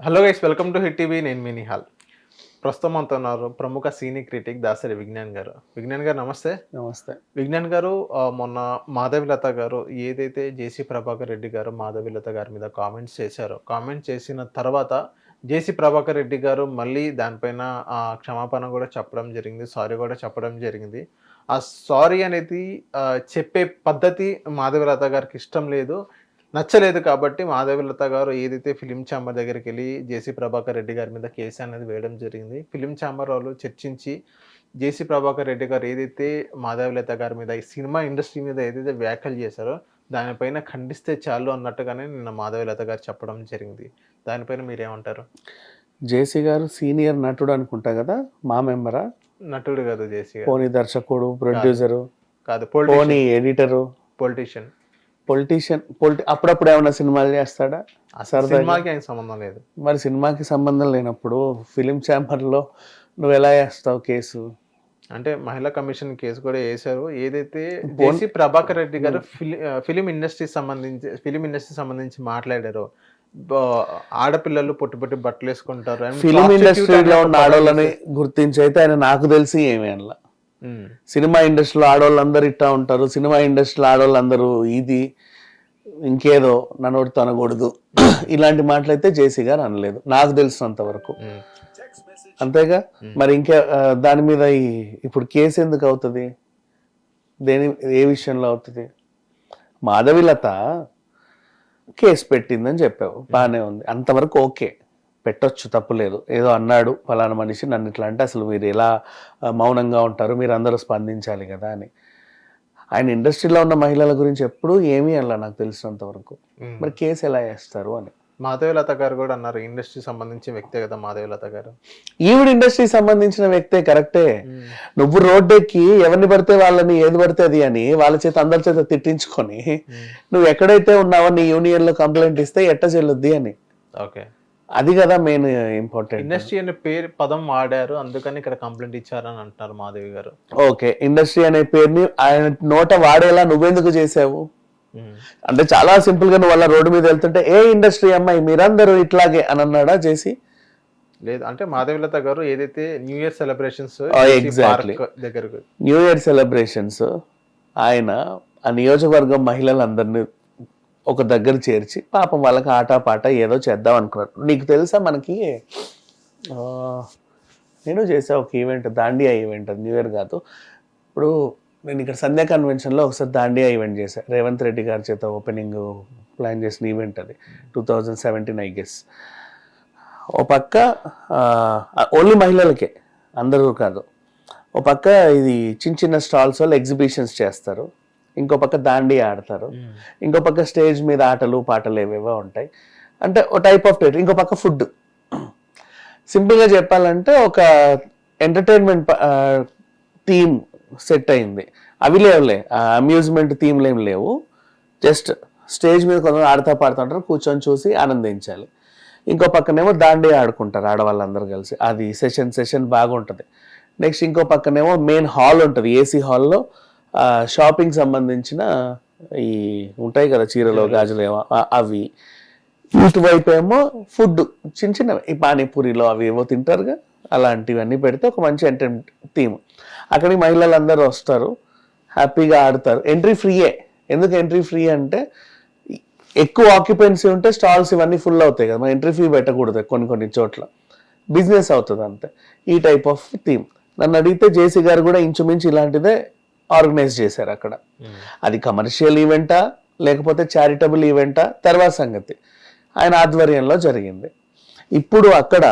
Hello guys, welcome to hit TV. నేను మీ నిహాల్. ప్రస్తుతం మనతో ఉన్నారు ప్రముఖ సీనియర్ క్రిటిక్ దాసరి విజ్ఞాన్ గారు. విజ్ఞాన్ గారు నమస్తే. నమస్తే. విజ్ఞాన్ గారు, మొన్న మాధవిలత గారు ఏదైతే జేసీ ప్రభాకర్ రెడ్డి గారు మాధవిలత గారి మీద కామెంట్స్ చేశారో, కామెంట్ చేసిన తర్వాత జేసీ ప్రభాకర్ రెడ్డి గారు మళ్ళీ దానిపైన క్షమాపణ కూడా చెప్పడం జరిగింది, సారీ కూడా చెప్పడం జరిగింది. ఆ సారీ అనేది చెప్పే పద్ధతి మాధవిలత గారికి ఇష్టం లేదు, నచ్చలేదు. కాబట్టి మాధవిలత గారు ఏదైతే ఫిలిం ఛాంబర్ దగ్గరికి వెళ్ళి జేసీ ప్రభాకర్ రెడ్డి గారి మీద కేసు అనేది వేయడం జరిగింది. ఫిలిం ఛాంబర్ వాళ్ళు చర్చించి జేసీ ప్రభాకర్ రెడ్డి గారు ఏదైతే మాధవిలత గారి మీద, ఈ సినిమా ఇండస్ట్రీ మీద ఏదైతే వ్యాఖ్యలు చేశారో దానిపైన ఖండిస్తే చాలు అన్నట్టుగానే నిన్న మాధవిలత గారు చెప్పడం జరిగింది. దానిపైన మీరేమంటారు? జేసీ గారు సీనియర్ నటుడు అనుకుంటా కదా, మా మెంబరా? నటుడు కాదు జేసీ గారు, పోనీ దర్శకుడు, ప్రొడ్యూసరు కాదు, పోనీ ఎడిటరు, పొలిటీషియన్. అప్పుడప్పుడు ఏమన్నా సినిమాలు చేస్తాడా? సినిమాకి ఆయన సంబంధం లేదు. మరి సినిమాకి సంబంధం లేనప్పుడు ఫిలిం ఛాంబర్లో నువ్వు ఎలా వేస్తావు కేసు? అంటే మహిళా కమిషన్ కేసు కూడా వేశారు. ఏదైతే జేసీ ప్రభాకర్ రెడ్డి గారు ఫిలిం ఇండస్ట్రీ సంబంధించి మాట్లాడారో, ఆడపిల్లలు పొట్టి బట్టలు వేసుకుంటారు, ఫిలిం ఇండస్ట్రీలో ఉన్న ఆడవాళ్ళని గుర్తించి అయితే ఆయన నాకు తెలిసి ఏమీ అనలా. సినిమా ఇండస్ట్రీలో ఆడవాళ్ళందరూ ఇట్టా ఉంటారు, సినిమా ఇండస్ట్రీలో ఆడవాళ్ళందరూ ఇది ఇంకేదో నన్నోడితో అనకూడదు ఇలాంటి మాటలైతే జేసీ గారు అనలేదు నాకు తెలిసినంత వరకు. అంతేగా మరి ఇంకా దాని మీద ఇప్పుడు కేసు ఎందుకు అవుతుంది? ఏ విషయంలో అవుతుంది? మాధవిలత కేసు పెట్టిందని చెప్పావు, బాగానే ఉంది, అంతవరకు ఓకే, పెట్టొచ్చు, తప్పులేదు. ఏదో అన్నాడు ఫలానా మనిషి నన్ను ఇట్లా అంటే అసలు మీరు ఎలా మౌనంగా ఉంటారు, మీరు అందరూ స్పందించాలి కదా అని. ఆయన ఇండస్ట్రీలో ఉన్న మహిళల గురించి ఎప్పుడూ ఏమీ అలా నాకు తెలిసినంత వరకు. మరి కేసు ఎలా వేస్తారు అని. మాధవిలత గారు కూడా అన్నారు, ఇండస్ట్రీ సంబంధించిన వ్యక్తే కదా మాధవిలత గారు. ఈవిడ ఇండస్ట్రీ సంబంధించిన వ్యక్తే, కరెక్టే. నువ్వు రోడ్డెక్కి ఎవరిని పడితే వాళ్ళని ఏది పడితే అది అని వాళ్ళ చేత అందరి చేత తిట్టించుకొని నువ్వు ఎక్కడైతే ఉన్నావో నీ యూనియన్ లో కంప్లైంట్ ఇస్తే ఎట్ట చెల్లుద్ది అని. ఓకే, అది కదా మెయిన్ ఇంపార్టెంట్. ఇండస్ట్రీ అనే పదం వాడారు, అందుకని ఇక్కడ కంప్లైంట్ ఇచ్చారని అంటున్నారు మాధవి గారు. ఓకే, ఇండస్ట్రీ అనే పేరుని ఆయన నోట వాడేలా నువ్వెందుకు చేసావు? అంటే చాలా సింపుల్ గా నువ్వు వాళ్ళ రోడ్డు మీద వెళ్తుంటే ఏ ఇండస్ట్రీ అమ్మాయి మీరందరూ ఇట్లాగే అని అన్నాడా చేసి? లేదు, అంటే మాధవిలత గారు ఏదైతే న్యూ ఇయర్ సెలబ్రేషన్స్ దగ్గరకు న్యూ ఇయర్ సెలబ్రేషన్స్ ఆయన ఆ నియోజకవర్గం మహిళలందరినీ ఒక దగ్గర చేర్చి పాపం వాళ్ళకి ఆటపాట ఏదో చేద్దాం అనుకున్నారు. నీకు తెలుసా, మనకి నేను చేసా ఒక ఈవెంట్, దాండియా ఈవెంట్, అది న్యూ ఇయర్ కాదు. ఇప్పుడు నేను ఇక్కడ సంధ్యా కన్వెన్షన్లో ఒకసారి దాండియా ఈవెంట్ చేశాను, రేవంత్ రెడ్డి గారి చేత ఓపెనింగ్ ప్లాన్ చేసిన ఈవెంట్ అది 2017 ఐ గెస్. ఓ పక్క ఓన్లీ మహిళలకే, అందరూ కాదు. ఓ పక్క ఇది చిన్న చిన్న స్టాల్స్ వాళ్ళు ఎగ్జిబిషన్స్ చేస్తారు, ఇంకో పక్క దాండి ఆడతారు, ఇంకో పక్క స్టేజ్ మీద ఆటలు పాటలు ఏవేవో ఉంటాయి. అంటే ఓ టైప్ ఆఫ్ ఇంకో పక్క ఫుడ్. సింపుల్గా చెప్పాలంటే ఒక ఎంటర్టైన్మెంట్ థీమ్ సెట్ అయింది. అవి లేవులే, అమ్యూజ్మెంట్ థీమ్లు ఏం లేవు, జస్ట్ స్టేజ్ మీద కొంతమంది ఆడతా పాడుతుంటారు, కూర్చొని చూసి ఆనందించాలి. ఇంకో పక్కనేమో దాండి ఆడుకుంటారు ఆడవాళ్ళందరూ కలిసి, అది సెషన్ బాగుంటుంది. నెక్స్ట్ ఇంకో పక్కనేమో మెయిన్ హాల్ ఉంటుంది, ఏసీ హాల్లో షాపింగ్ సంబంధించిన ఈ ఉంటాయి కదా, చీరలు గాజులు ఏమో అవి. ఇటువైపు ఏమో ఫుడ్ చిన్న చిన్నవి, ఈ పానీపూరిలో అవి ఏవో తింటారుగా, అలాంటివన్నీ పెడితే ఒక మంచి ఎంటర్టైన్మెంట్ థీమ్. అక్కడికి మహిళలందరూ వస్తారు, హ్యాపీగా ఆడతారు. ఎంట్రీ ఫ్రీయే. ఎందుకు ఎంట్రీ ఫ్రీ అంటే ఎక్కువ ఆక్యుపెన్సీ ఉంటే స్టాల్స్ ఇవన్నీ ఫుల్ అవుతాయి కదా, మన ఎంట్రీ ఫీ పెట్టకూడదు కొన్ని చోట్ల, బిజినెస్ అవుతుంది అంతే. ఈ టైప్ ఆఫ్ థీమ్. నన్ను అడిగితే జేసీ గారు కూడా ఇంచుమించు ఇలాంటిదే ఆర్గనైజ్ చేశారు అక్కడ. అది కమర్షియల్ ఈవెంటా లేకపోతే చారిటబుల్ ఈవెంటా తర్వాత సంగతి, ఆయన ఆధ్వర్యంలో జరిగింది. ఇప్పుడు అక్కడ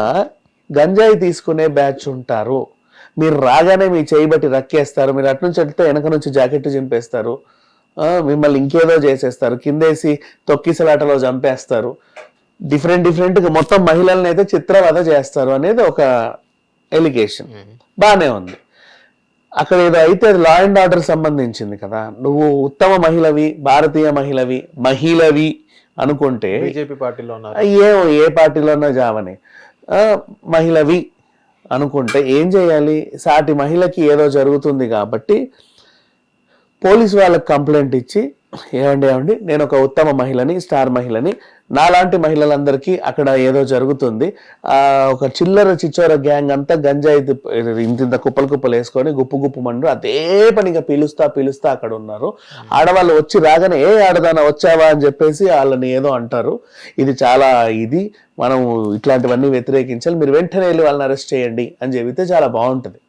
గంజాయి తీసుకునే బ్యాచ్ ఉంటారు, మీరు రాగానే మీ చేయి బట్టి రక్కేస్తారు, మీరు అటు నుంచి వెళ్తే వెనక నుంచి జాకెట్ చింపేస్తారు, మిమ్మల్ని ఇంకేదో చేసేస్తారు, కిందేసి తొక్కిసలాటలో చంపేస్తారు, డిఫరెంట్గా మొత్తం మహిళల్ని అయితే చిత్రవద చేస్తారు అనేది ఒక ఎలిగేషన్. బాగానే ఉంది. అక్కడ ఏదో అయితే అది లా అండ్ ఆర్డర్ సంబంధించింది కదా, నువ్వు ఉత్తమ మహిళవి, భారతీయ మహిళవి అనుకుంటే బీజేపీ పార్టీలో ఏ పార్టీలోనో జావని మహిళవి అనుకుంటే ఏం చేయాలి? సాటి మహిళకి ఏదో జరుగుతుంది కాబట్టి పోలీసు వాళ్ళకి కంప్లైంట్ ఇచ్చి ఏమండి నేను ఒక ఉత్తమ మహిళని, స్టార్ మహిళని, నాలాంటి మహిళలందరికీ అక్కడ ఏదో జరుగుతుంది, ఒక చిల్లర చిచ్చోర గ్యాంగ్ అంతా గంజాయి ఇంత కుప్పలు వేసుకొని గుప్పు మండు అదే పనిగా పిలుస్తా అక్కడ ఉన్నారు. ఆడవాళ్ళు వచ్చి రాగానే ఏ ఆడదానా వచ్చావా అని చెప్పేసి వాళ్ళని ఏదో అంటారు. ఇది చాలా మనం ఇట్లాంటివన్నీ వ్యతిరేకించాలి, మీరు వెంటనే వెళ్ళి వాళ్ళని అరెస్ట్ చేయండి అని చెబితే చాలా బాగుంటది.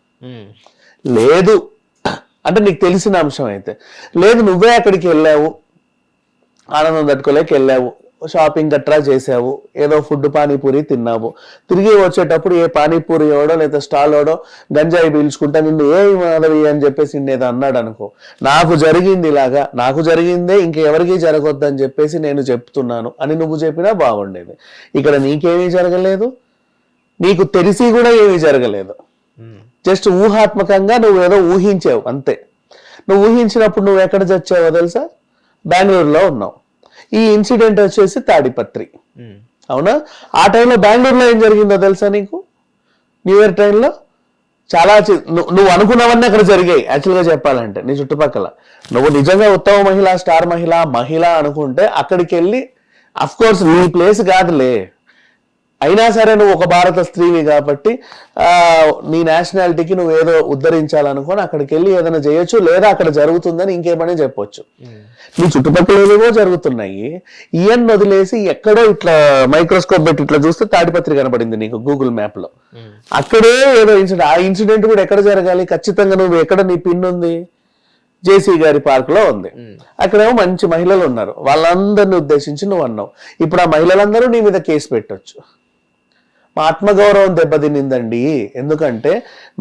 లేదు అంటే నీకు తెలిసిన అంశం అయితే, లేదు నువ్వే అక్కడికి వెళ్ళావు, ఆనందం తట్టుకోలేక వెళ్ళావు, షాపింగ్ గట్రా చేసావు, ఏదో ఫుడ్ పానీపూరి తిన్నావు, తిరిగి వచ్చేటప్పుడు ఏ పానీపూరి ఓడో లేదా స్టాల్ ఓడో గంజాయి పీల్చుకుంటా నిన్ను ఏ మాధవి అని చెప్పేసి నిన్నేదో అన్నాడు అనుకో, నాకు జరిగింది ఇలాగా, నాకు జరిగిందే ఇంకెవరికి జరగొద్దని చెప్పేసి నేను చెప్తున్నాను అని నువ్వు చెప్పినా బాగుండేది. ఇక్కడ నీకేమీ జరగలేదు, నీకు తెలిసి కూడా ఏమీ జరగలేదు, జస్ట్ ఊహాత్మకంగా నువ్వేదో ఊహించావు అంతే. నువ్వు ఊహించినప్పుడు నువ్వు ఎక్కడ చచ్చావో తెలుసా? బెంగళూరులో ఉన్నావు. ఈ ఇన్సిడెంట్ వచ్చేసి తాడిపత్రి, అవునా? ఆ టైంలో బెంగళూరులో ఏం జరిగిందో తెలుసా నీకు? న్యూ ఇయర్ టైంలో చాలా నువ్వు అనుకున్నవన్నీ అక్కడ జరిగాయి. యాక్చువల్గా చెప్పాలంటే నీ చుట్టుపక్కల నువ్వు నిజంగా ఉత్తమ మహిళ, స్టార్ మహిళ అనుకుంటే అక్కడికి వెళ్ళి, అఫ్ కోర్స్ నీ ప్లేస్ కాదులే, అయినా సరే నువ్వు ఒక భారత స్త్రీవి కాబట్టి నీ నేషనాలిటీకి నువ్వు ఏదో ఉద్ధరించాలనుకొని అక్కడికి వెళ్ళి ఏదైనా చేయొచ్చు, లేదా అక్కడ జరుగుతుందని ఇంకేమని చెప్పొచ్చు. నీ చుట్టుపక్కల ఏవేవో జరుగుతున్నాయి, ఇవన్నీ వదిలేసి ఎక్కడో ఇట్లా మైక్రోస్కోప్ పెట్టి ఇట్లా చూస్తే తాడిపత్రి కనబడింది నీకు గూగుల్ మ్యాప్ లో. అక్కడే ఏదో ఇన్సిడెంట్, ఆ ఇన్సిడెంట్ కూడా ఎక్కడ జరగాలి? ఖచ్చితంగా నువ్వు ఎక్కడ నీ పిన్ ఉంది? జేసీ గారి పార్క్ లో ఉంది. అక్కడేమో మంచి మహిళలు ఉన్నారు, వాళ్ళందరినీ ఉద్దేశించి నువ్వు అన్నావు. ఇప్పుడు ఆ మహిళలందరూ నీ మీద కేసు పెట్టొచ్చు. మా ఆత్మగౌరవం దెబ్బతినిందండి, ఎందుకంటే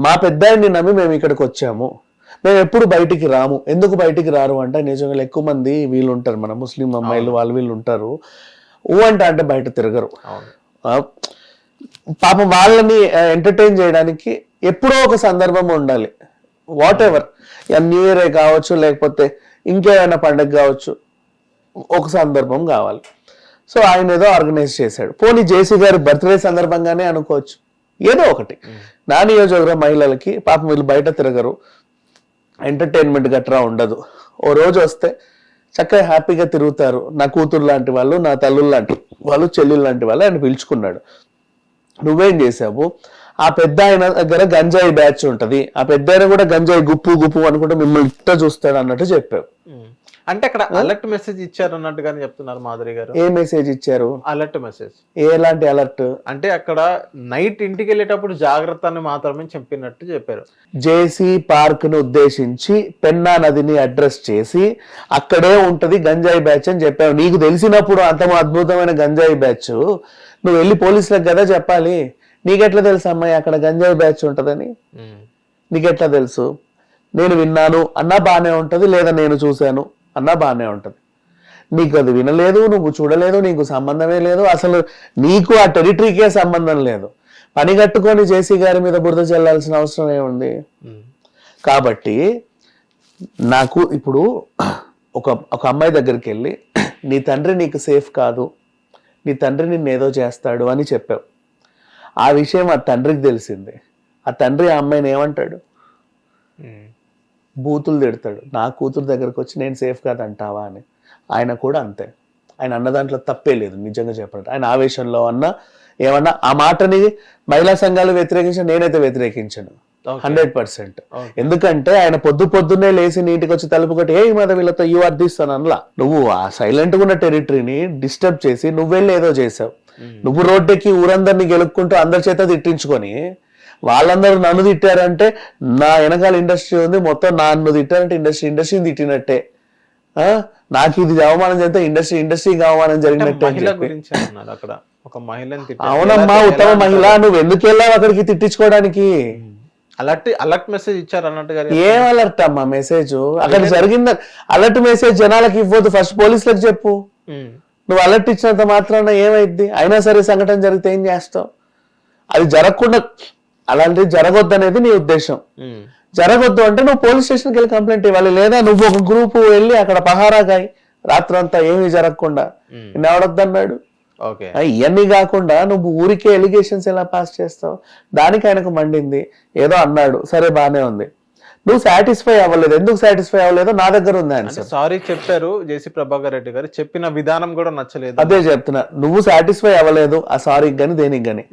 మా పెద్దాయన్ని నమ్మి మేము ఇక్కడికి వచ్చాము, మేము ఎప్పుడు బయటికి రాము. ఎందుకు బయటికి రారు అంటే నిజంగా ఎక్కువ మంది వీళ్ళు ఉంటారు, మన ముస్లిం అమ్మాయిలు వీళ్ళు ఉంటారు, అంటే బయట తిరగరు. పాపం వాళ్ళని ఎంటర్టైన్ చేయడానికి ఎప్పుడో ఒక సందర్భం ఉండాలి. వాట్ ఎవర్, న్యూ ఇయర్ కావచ్చు, లేకపోతే ఇంకేమైనా పండుగ కావచ్చు, ఒక సందర్భం కావాలి. సో ఆయన ఏదో ఆర్గనైజ్ చేశాడు. పోనీ జేసీ గారి బర్త్డే సందర్భంగానే అనుకోవచ్చు, ఏదో ఒకటి. నా నియోజకవర్గం మహిళలకి పాపం వీళ్ళు బయట తిరగరు, ఎంటర్టైన్మెంట్ గట్రా ఉండదు, ఓ రోజు వస్తే చక్కగా హ్యాపీగా తిరుగుతారు. నా కూతురు లాంటి వాళ్ళు, నా తల్లులు లాంటి వాళ్ళు, చెల్లెలు లాంటి వాళ్ళు ఆయన పిలుచుకున్నాడు. నువ్వేం చేసావు? ఆ పెద్ద ఆయన దగ్గర గంజాయి బ్యాచ్ ఉంటది, ఆ పెద్ద ఆయన కూడా గంజాయి గుప్పు అనుకుంటే మిమ్మల్ని ఇట్ట చూస్తాడు అన్నట్టు చెప్పావు. అంటే అక్కడ అలర్ట్ మెసేజ్ ఇచ్చారు అన్నట్టుగానే చెప్తున్నారు మాధురి గారు. ఏ మెసేజ్ ఇచ్చారు? Alert message. ఎలాంటి అలర్ట్? అంటే అక్కడ నైట్ ఇంటికి వెళ్ళేటప్పుడు జాగ్రత్త అని మాత్రమే చెప్పినట్టు చెప్పారు. జేసీ పార్క్ ను ఉద్దేశించి పెన్నా నదిని అడ్రస్ చేసి అక్కడే ఉంటది గంజాయి బ్యాచ్ అని చెప్పావు. నీకు తెలిసినప్పుడు అంత అద్భుతమైన గంజాయి బ్యాచ్ నువ్వు వెళ్ళి పోలీసులకు కదా చెప్పాలి. నీకెట్లా తెలుసు అమ్మాయి అక్కడ గంజాయి బ్యాచ్ ఉంటదని? నీకెట్లా తెలుసు? నేను విన్నాను అన్నా బానే ఉంటది, లేదా నేను చూశాను అన్నా బానే ఉంటది. నీకు అది వినలేదు, నువ్వు చూడలేదు, నీకు సంబంధమే లేదు, అసలు నీకు ఆ టెరిటరీకే సంబంధం లేదు. పని కట్టుకొని జేసీ గారి మీద బురద చల్లాల్సిన అవసరం ఏముంది? కాబట్టి నాకు ఇప్పుడు ఒక అమ్మాయి దగ్గరికి వెళ్ళి నీ తండ్రి నీకు సేఫ్ కాదు, నీ తండ్రి నిన్ను ఏదో చేస్తాడు అని చెప్పావు. ఆ విషయం ఆ తండ్రికి తెలిసింది. ఆ తండ్రి ఆ అమ్మాయిని ఏమంటాడు? బూతులు తిడతాడు. నా కూతురు దగ్గరకు వచ్చి నేను సేఫ్ కాదంటావా అని. ఆయన కూడా అంతే, ఆయన అన్న దాంట్లో తప్పే లేదు. నిజంగా చెప్పాలంటే ఆయన ఆవేశంలో ఏమన్నా ఆ మాటని మహిళా సంఘాలు వ్యతిరేకించిన, నేనైతే వ్యతిరేకించను 100%. ఎందుకంటే ఆయన పొద్దున్నే లేచి నీటికి వచ్చి తలుపు కొట్టి ఏ మాధవి వీళ్ళతో యూ ఆర్ దిస్ అని అనలా. నువ్వు ఆ సైలెంట్ గా ఉన్న టెరిటరీని డిస్టర్బ్ చేసి నువ్వెళ్ళి ఏదో చేసావు. నువ్వు రోడ్డెక్కి ఊరందరినీ గెలుక్కుంటూ అందరి చేత తిట్టించుకొని వాళ్ళందరూ నన్ను తిట్టారంటే నా వెనకాల ఇండస్ట్రీ ఉంది, మొత్తం నన్ను తిట్టారంటే ఇండస్ట్రీని తిట్టినట్టే. నాకు ఇది అవమానం చేస్తే ఇండస్ట్రీకి అవమానం జరిగినట్టే. అవునమ్మా, ఉత్తమ మహిళ. నువ్వు ఎందుకు వెళ్ళావు అక్కడికి తిట్టించుకోవడానికి? అలర్ట్ మెసేజ్ ఇచ్చారు అన్నట్టుగా. ఏం అలర్ట్ అమ్మా మెసేజ్? అక్కడ జరిగింది అలర్ట్ మెసేజ్ జనాలకి ఇవ్వద్దు, ఫస్ట్ పోలీసులకు చెప్పు. నువ్వు అలర్ట్ ఇచ్చినంత మాత్రాన ఏమైద్ది? అయినా సరే సంఘటన జరిగితే ఏం చేస్తావు? అది జరగకుండా, అలాంటిది జరగొద్దు అనేది నీ ఉద్దేశం. జరగొద్దు అంటే నువ్వు పోలీస్ స్టేషన్కి వెళ్ళి కంప్లైంట్ ఇవ్వాలి, లేదా నువ్వు ఒక గ్రూప్ వెళ్ళి అక్కడ పహారాగాయి రాత్రంతా ఏమీ జరగకుండా. ఎవడొద్దన్నాడు? ఇవన్నీ కాకుండా నువ్వు ఊరికే ఎలిగేషన్స్ ఎలా పాస్ చేస్తావు? దానికి ఆయనకు మండింది, ఏదో అన్నాడు, సరే బానే ఉంది. నువ్వు సాటిస్ఫై అవ్వలేదు. ఎందుకు సాటిస్ఫై అవ్వలేదో నా దగ్గర ఉంది అంటే ఆన్సర్. సారీ చెప్పారు జేసీ ప్రభాకర్ రెడ్డి గారు, చెప్పిన విధానం కూడా నచ్చలేదు. అదే చెప్తున్నా, నువ్వు సాటిస్ఫై అవ్వలేదు ఆ సారీకి కానీ దేనికి కానీ.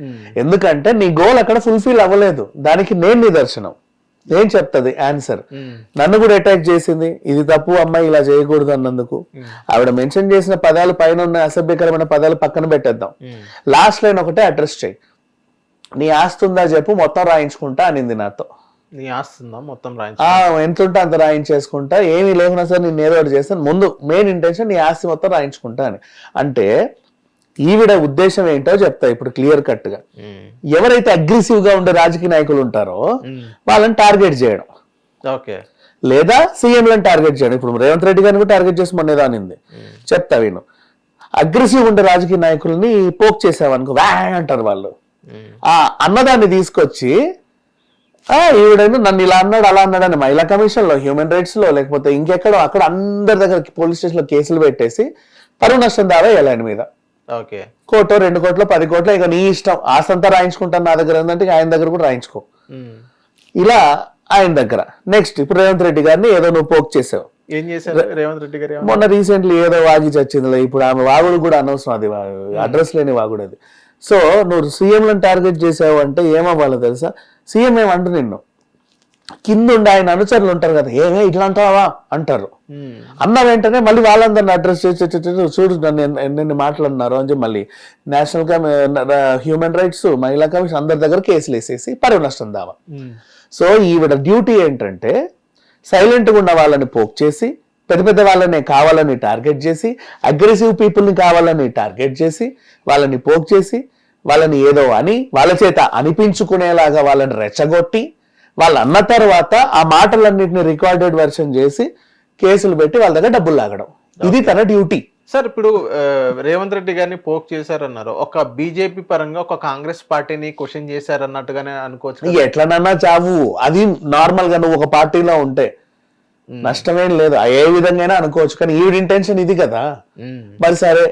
ఎందుకంటే నీ గోల్ అక్కడ ఫుల్ఫిల్ అవ్వలేదు. దానికి నేను నిదర్శనం. ఏం చెప్తుంది ఆన్సర్? నన్ను కూడా అటాక్ చేసింది, ఇది తప్పు అమ్మాయి ఇలా చేయకూడదు అన్నందుకు. ఆవిడ మెన్షన్ చేసిన పదాలు పైన ఉన్న అసభ్యకరమైన పదాలు పక్కన పెట్టేద్దాం. లాస్ట్ లైన్ ఒకటే అడ్రస్ చేయి. నీ ఆస్తుందా చెప్పు, మొత్తం రాయించుకుంటా అనింది నాతో. నీ ఆస్తుందా మొత్తం రాయించు, ఎంత ఉంటే అంత రాయించేసుకుంటా, ఏమీ లేకున్నా సరే నేను ఏదో ఒకటి చేస్తాను. ముందు మెయిన్ ఇంటెన్షన్ నీ ఆస్తి మొత్తం రాయించుకుంటా అని. అంటే ఈవిడ ఉద్దేశం ఏంటో చెప్తా ఇప్పుడు క్లియర్ కట్ గా. ఎవరైతే అగ్రెసివ్ గా ఉండే రాజకీయ నాయకులు ఉంటారో వాళ్ళని టార్గెట్ చేయడం, ఓకే, లేదా సీఎంలను టార్గెట్ చేయడం. ఇప్పుడు రేవంత్ రెడ్డి గారిని కూడా టార్గెట్ చేసి మొన్న ఏదో అనింది. చెప్తా విను. అగ్రెసివ్ ఉండే రాజకీయ నాయకుల్ని పోక్ చేసావనుకో వ్యా అంటారు వాళ్ళు. ఆ అన్నదాన్ని తీసుకొచ్చి ఈవిడను నన్ను ఇలా అన్నాడు అలా అన్నాడు అని మహిళా కమిషన్ లో, హ్యూమన్ రైట్స్ లో, లేకపోతే ఇంకెక్కడో అక్కడ అందరి దగ్గర పోలీస్ స్టేషన్ లో కేసులు పెట్టేసి పరువు నష్టం దావా వేయాలి మీద. ఓకే, కోటో 2 కోట్లు 10 కోట్లు ఇక నీ ఇష్టం, ఆసంతా రాయించుకుంటాను నా దగ్గర ఏంటంటే ఆయన దగ్గర కూడా రాయించుకో. ఇలా ఆయన దగ్గర. నెక్స్ట్ ఇప్పుడు రేవంత్ రెడ్డి గారిని ఏదో నువ్వు పోక్ చేసావు. ఏం చేశారు రేవంత్ రెడ్డి గారు? మొన్న రీసెంట్లీ ఏదో వాగి చచ్చిందిలే. ఇప్పుడు ఆమె వాగుడు కూడా అనవసరం, అది అడ్రస్ లేని వాగుడు అది. సో నువ్వు సీఎంలను టార్గెట్ చేసావు అంటే ఏమవ్వాలో తెలుసా? సీఎం ఏమంటు నిన్ను కింద ఉండి ఆయన అనుచరులు ఉంటారు కదా, ఏమే ఇట్లా అంటావా అంటారు. అన్న వెంటనే మళ్ళీ వాళ్ళందరిని అడ్రస్ చేసి చూడు నన్ను ఎన్ని మాట్లాడినారు అని చెప్పి మళ్ళీ నేషనల్ హ్యూమన్ రైట్స్, మహిళా కమిషన్ అందరి దగ్గర కేసులు వేసేసి పరువు నష్టం దావా. సో ఈవిడ డ్యూటీ ఏంటంటే సైలెంట్గా ఉన్న వాళ్ళని పోక్ చేసి, పెద్ద పెద్ద వాళ్ళని కావాలని టార్గెట్ చేసి, అగ్రెసివ్ పీపుల్ని కావాలని టార్గెట్ చేసి, వాళ్ళని పోక్ చేసి, వాళ్ళని ఏదో అని వాళ్ళ చేత అనిపించుకునేలాగా వాళ్ళని రెచ్చగొట్టి, వాళ్ళు అన్న తర్వాత ఆ మాటలన్నింటినీ రికార్డెడ్ వెర్షన్ చేసి కేసులు పెట్టి వాళ్ళ దగ్గర డబ్బులు లాగడం. ఇది తన డ్యూటీ. సార్ ఇప్పుడు రేవంత్ రెడ్డి గారిని పోక్ చేశారన్నారు, ఒక బీజేపీ పరంగా ఒక కాంగ్రెస్ పార్టీని క్వశ్చన్ చేశారన్నట్టుగానే అనుకోవచ్చు. ఎట్లనన్నా చావు, అది నార్మల్ గా నువ్వు ఒక పార్టీలో ఉంటే నష్టమేం లేదు, ఏ విధంగా అనుకోవచ్చు. కానీ ఈవిడ ఇంటెన్షన్ ఇది కదా. మరి సరే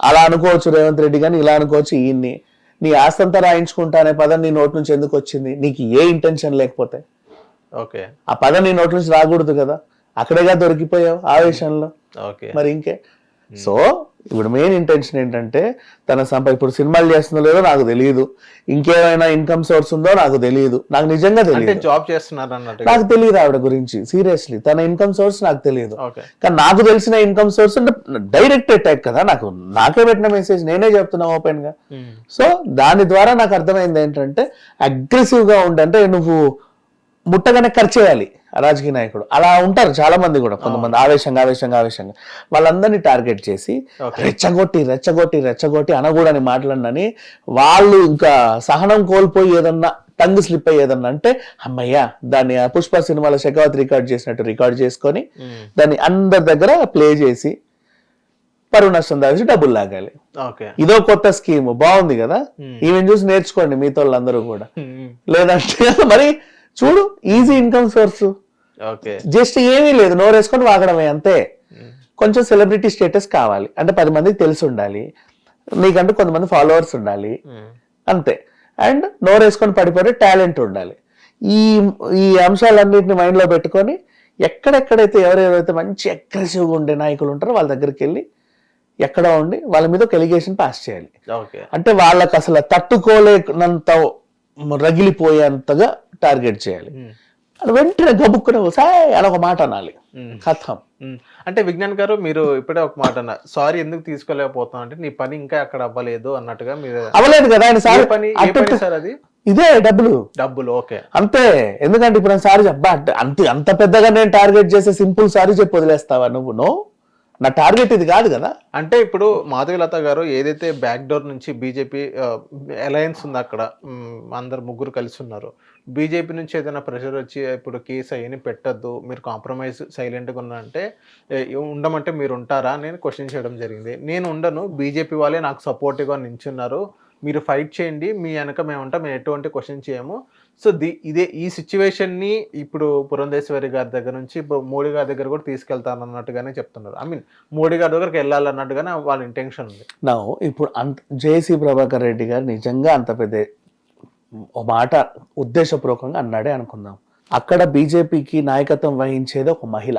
అలా అనుకోవచ్చు రేవంత్ రెడ్డి గాని, ఇలా అనుకోవచ్చు ఈయన్ని. నీ ఆస్తంతా రాయించుకుంటా అనే పదం నీ నోటి నుంచి ఎందుకు వచ్చింది? నీకు ఏ ఇంటెన్షన్ లేకపోతే ఓకే, ఆ పదం నీ నోటి నుంచి రాకూడదు కదా. అక్కడేగా దొరికిపోయావు ఆవేశంలో, మరి ఇంకే. సో ఇప్పుడు మెయిన్ ఇంటెన్షన్ ఏంటంటే తన ఇప్పుడు సినిమాలు చేస్తుందో లేదో నాకు తెలియదు, ఇంకేమైనా ఇన్కమ్ సోర్స్ ఉందో నాకు తెలియదు, నాకు నిజంగా తెలియదు. జాబ్ చేస్తున్నారు అన్నట్టు నాకు తెలియదు ఆవిడ గురించి సీరియస్లీ. తన ఇన్కమ్ సోర్స్ నాకు తెలియదు. కానీ నాకు తెలిసిన ఇన్కమ్ సోర్స్ అంటే డైరెక్ట్ అటాక్ కదా. నాకే పెట్టిన మెసేజ్ నేనే చెప్తున్నా ఓపెన్ గా. సో దాని ద్వారా నాకు అర్థమైంది ఏంటంటే అగ్రెసివ్ గా ఉండంటే నువ్వు ముట్టగానే ఖర్చు చేయాలి రాజకీయ నాయకుడు. అలా ఉంటారు చాలా మంది కూడా, కొంతమంది ఆవేశంగా వాళ్ళందరినీ టార్గెట్ చేసి రెచ్చగొట్టి అనకూడని మాట్లాడనని వాళ్ళు ఇంకా సహనం కోల్పోయి ఏదన్నా టంగ్ స్లిప్ అయ్యి ఏదన్నా అంటే అమ్మయ్యా దాన్ని పుష్ప సినిమాలో శెఖావత్ రికార్డ్ చేసినట్టు రికార్డ్ చేసుకొని దాన్ని అందరి దగ్గర ప్లే చేసి పరువు నష్టం దాచి డబ్బులు లాగాలి. ఇదో కొత్త స్కీమ్, బాగుంది కదా. ఈవెన్ చూసి నేర్చుకోండి మిగతా వాళ్ళందరూ కూడా. లేదంటే మరి చూడు ఈజీ ఇన్కమ్ సోర్స్, జస్ట్ ఏమీ లేదు, నోరేసుకొని వాగడమే అంతే. కొంచెం సెలబ్రిటీ స్టేటస్ కావాలి అంటే 10 మందికి తెలిసి ఉండాలి, నీకంటూ కొంతమంది ఫాలోవర్స్ ఉండాలి అంతే. అండ్ నోరేసుకొని పడిపోయే టాలెంట్ ఉండాలి. ఈ అంశాలన్నింటినీ మైండ్ లో పెట్టుకొని ఎక్కడెక్కడైతే ఎవరెవరైతే మంచి అగ్రెసివ్గా ఉండే నాయకులు ఉంటారో వాళ్ళ దగ్గరికి వెళ్ళి ఎక్కడ ఉండి వాళ్ళ మీద ఒక ఎలిగేషన్ పాస్ చేయాలి. అంటే వాళ్ళకి అసలు తట్టుకోలేనంత రగిలిపోయేంతగా టార్గెట్ చేయాలి. వెంటనే గబుక్కునే అలా ఒక మాట అనాలి, కథం. అంటే విజ్ఞాన్ గారు మీరు ఇప్పుడే ఒక మాట అన్నారు, సారీ ఎందుకు తీసుకోలేకపోతున్నా అంటే నీ పని ఇంకా అక్కడ అవ్వలేదు అన్నట్టుగా. మీరు అవ్వలేదు కదా ఆయన సార్ పని సార్ అది ఇదే డబ్బులు ఓకే అంతే. ఎందుకంటే ఇప్పుడు సారీ చెప్పా అంత పెద్దగా నేను టార్గెట్ చేసే సింపుల్ సారీ చెప్పి వదిలేస్తావా నువ్వు? నా టార్గెట్ ఇది కాదు కదా. అంటే ఇప్పుడు మాధవీలత గారు ఏదైతే బ్యాక్ డోర్ నుంచి బీజేపీ అలయన్స్ ఉంది, అక్కడ అందరు ముగ్గురు కలిసి ఉన్నారు. బీజేపీ నుంచి ఏదైనా ప్రెషర్ వచ్చి ఇప్పుడు కేసు అయ్యని పెట్టద్దు, మీరు కాంప్రమైజ్ సైలెంట్గా ఉన్నా అంటే ఉండమంటే మీరు ఉంటారా నేను క్వశ్చన్ చేయడం జరిగింది. నేను ఉండను, బీజేపీ వాళ్ళే నాకు సపోర్టివ్గా నించున్నారు, మీరు ఫైట్ చేయండి, మీ వెనక మేము ఉంటాం, మేము ఎటువంటి క్వశ్చన్ చేయము. సో ఈ సిచ్యువేషన్ని ఇప్పుడు పురంధేశ్వరి గారి దగ్గర నుంచి ఇప్పుడు మోడీ గారి దగ్గర కూడా తీసుకెళ్తాను అన్నట్టుగానే చెప్తున్నారు. ఐ మీన్ మోడీ గారి దగ్గరికి వెళ్ళాలన్నట్టుగానే వాళ్ళ ఇంటెన్షన్ ఉంది. ఇప్పుడు జేసీ ప్రభాకర్ రెడ్డి గారు నిజంగా అంత పెద్ద మాట ఉద్దేశపూర్వకంగా అన్నాడే అనుకుందాం. అక్కడ బీజేపీకి నాయకత్వం వహించేది ఒక మహిళ,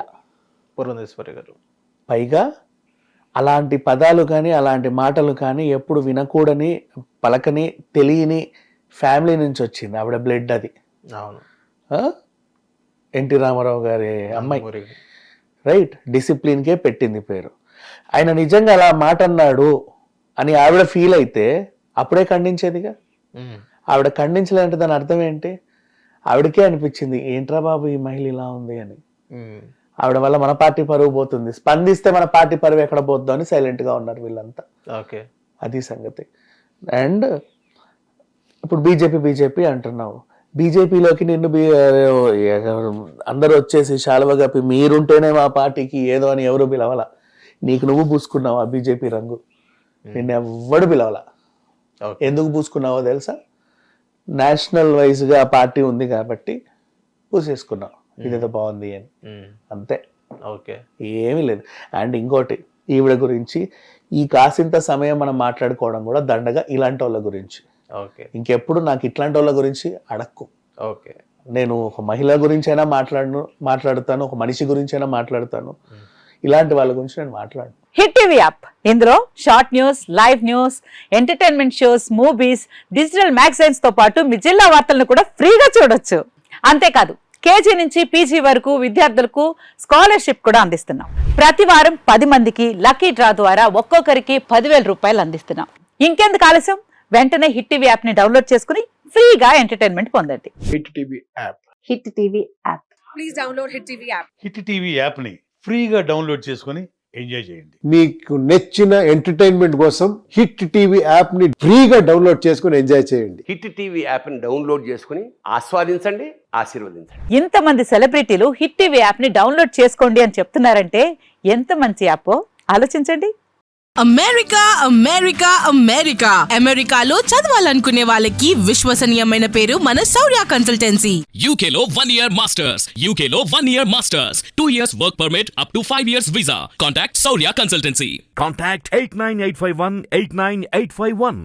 పురంధేశ్వరి గారు. పైగా అలాంటి పదాలు కానీ అలాంటి మాటలు కానీ ఎప్పుడు వినకూడని, పలకని, తెలియని ఫ్యామిలీ నుంచి వచ్చింది ఆవిడ. బ్లడ్ అది. అవును. ఎన్టీ రామారావు గారి అమ్మాయి, నందమూరి. రైట్. డిసిప్లిన్కే పెట్టింది పేరు. ఆయన నిజంగా అలా మాట అన్నాడు అని ఆవిడ ఫీల్ అయితే అప్పుడే ఖండించేదిగా. ఆవిడ ఖండించలేంటే దాని అర్థం ఏంటి? ఆవిడకే అనిపించింది ఏంట్రా బాబు ఈ మహిళ ఇలా ఉంది అని. ఆవిడ వల్ల మన పార్టీ పరువు పోతుంది, స్పందిస్తే మన పార్టీ పరువు ఎక్కడ పోద్దో అని సైలెంట్ గా ఉన్నారు వీళ్ళంతా. ఓకే, అది సంగతి. అండ్ ఇప్పుడు బీజేపీ అంటున్నావు. బీజేపీలోకి నిన్ను అందరూ వచ్చేసి శాలువ కప్పి మీరుంటేనే మా పార్టీకి ఏదో అని ఎవరు పిలవాల. నీకు నువ్వు పూసుకున్నావు ఆ బీజేపీ రంగు, నిన్ను ఎవ్వడు పిలవాల. ఎందుకు పూసుకున్నావో తెలుసా? నేషనల్ వైజ్గా ఆ పార్టీ ఉంది కాబట్టి పూసేసుకున్నావు, ఇదేదో బాగుంది అని, అంతే. ఓకే, ఏమీ లేదు. అండ్ ఇంకోటి, ఈవిడ గురించి ఈ కాసింత సమయం మనం మాట్లాడుకోవడం కూడా దండగా ఇలాంటి వాళ్ళ గురించి. ఓకే, ఇంకెప్పుడు నాకు ఇట్లాంటి వాళ్ళ గురించి అడక్కు. ఓకే, నేను ఒక మహిళ గురించి అయినా మాట్లాడుతాను, ఒక మనిషి గురించి అయినా మాట్లాడతాను. ఇలాంటి వాళ్ళ గురించి నేను మాట్లాడను. హిట్ టీవీ యాప్, ఇందులో short news, live news, entertainment shows, movies, digital magazines తో పాటు మీ జిల్లా వార్తలను కూడా ఫ్రీగా చూడొచ్చు. అంతేకాదు కేజీ నుంచి పీజీ వరకు విద్యార్థులకు స్కాలర్షిప్ కూడా అందిస్తున్నాం. ప్రతి వారం 10 మందికి లక్కీ డ్రా ద్వారా ఒక్కొక్కరికి 10,000 రూపాయలు అందిస్తున్నాం. ఇంకెందుకు ఆలస్యం, వెంటనే హిట్ టీవీ యాప్ ని డౌన్లోడ్ చేసుకుని ఫ్రీగా ఎంటర్టైన్మెంట్ పొందండి. Hit TV app. Hit TV app. Please download hit TV app. Hit TV యాప్ని ఫ్రీగా డౌన్లోడ్ చేసుకొని ఎంజాయ్ చేయండి. మీకు నచ్చిన ఎంటర్టైన్మెంట్ కోసం హిట్ టీవీ యాప్ ని ఫ్రీగా డౌన్లోడ్ చేసుకుని ఎంజాయ్ చేయండి. హిట్ టీవీ యాప్ని డౌన్లోడ్ చేసుకుని ఆస్వాదించండి, ఆశీర్వదించండి. ఇంతమంది సెలబ్రిటీలు హిట్ టీవీ యాప్ ని డౌన్లోడ్ చేసుకోండి అని చెప్తున్నారంటే ఎంత మంచి యాప్ ఆలోచించండి. అమెరికా అమెరికా అమెరికా అమెరికాలో చదవాలనుకునే వాళ్ళకి విశ్వసనీయమైన పేరు మన శౌర్య కన్సల్టెన్సీ. UK లో 1 year masters. UK లో 1 year masters. 2 years work permit up to 5 years visa. Contact Saurya Consultancy. Contact 89851 89851.